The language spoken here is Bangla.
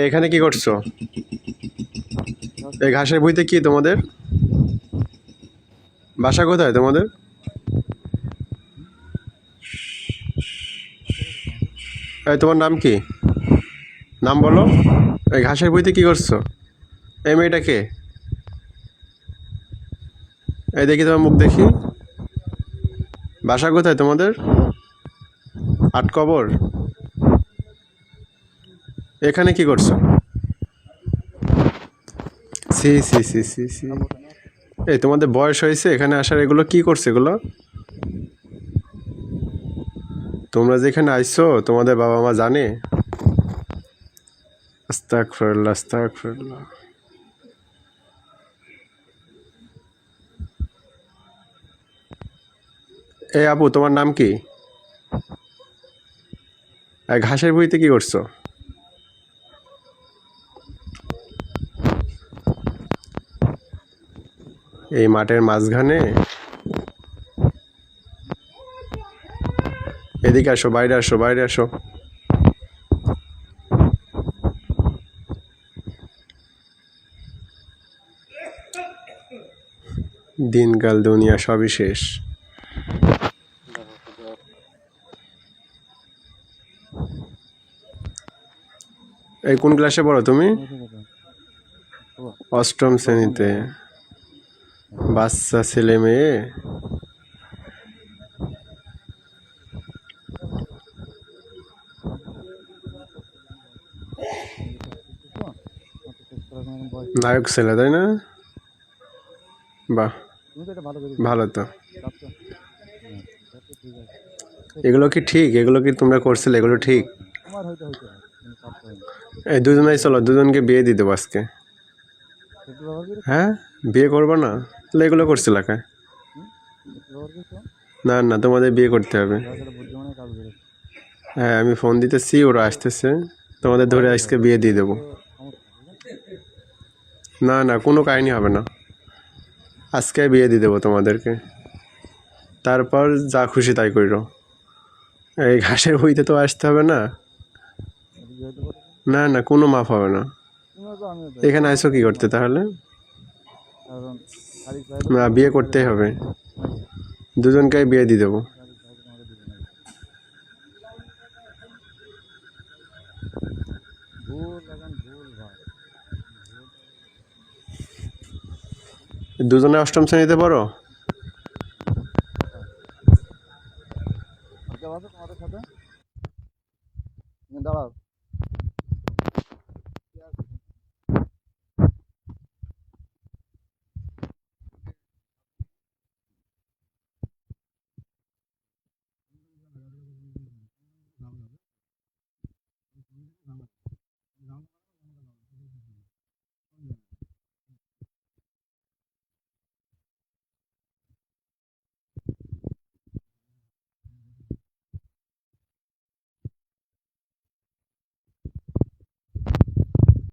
এখানে কি করছো? এই ঘাসের ভুঁইতে কি তোমাদের বাসা? কোথায় তোমাদের? এই তোমার নাম কি? নাম বলো। এই ঘাসের ভুঁইতে কি করছো? এই মেয়েটা কে? এই দেখি তোমার মুখ দেখি। বাসা কোথায় তোমাদের? আট কবর। এখানে কি করছো? সি সি সি সি সি। এই তোমাদের বয়স হয়েছে এখানে আসার? এগুলো কি করছে এগুলো? তোমরা যেখানে আইছো তোমাদের বাবা মা জানে? আস্তাগফিরুল্লাহ আস্তাগফিরুল্লাহ। এই আপু তোমার নাম কি? এই ঘাসের ভুঁইতে কি করছো? এই মাঠের মাঝখানে? এদিকে আসো, বাইরে আসো, বাইরে আসো। দিনকাল দুনিয়া সবই শেষ। এই কোন ক্লাসে পড়ো তুমি? অষ্টম শ্রেণীতে। বাচ্চা ছেলে মেয়ে। নায়ক ছেলে তাই না? বাহ, ভালো তো। এগুলো কি ঠিক? এগুলো কি তোমরা করছিলে? এগুলো ঠিক? এই দুজনেই চলো, দুজনকে বিয়ে দিয়ে দেবো আজকে। হ্যাঁ, বিয়ে করবো না? তাহলে এগুলো করছিল কে? না না, তোমাদের বিয়ে করতে হবে। হ্যাঁ, আমি ফোন দিতেছি, ওরা আসতেছে। তোমাদের ধরে আজকে বিয়ে দিয়ে দেবো। না না, কোনো কাহিনী হবে না। আজকে বিয়ে দিয়ে দেবো তোমাদেরকে। তারপর যা খুশি তাই করো। এই ঘাসের ভুঁইতে তো আসতে হবে না। না না, কোনো মাফ হবে না। এখানে আইসো কি করতে তাহলে? না, বিয়ে করতেই হবে। দুজনকে বিয়ে দিয়ে দেবো। দুজনে অষ্টম শ্রেণীতে পড়ো?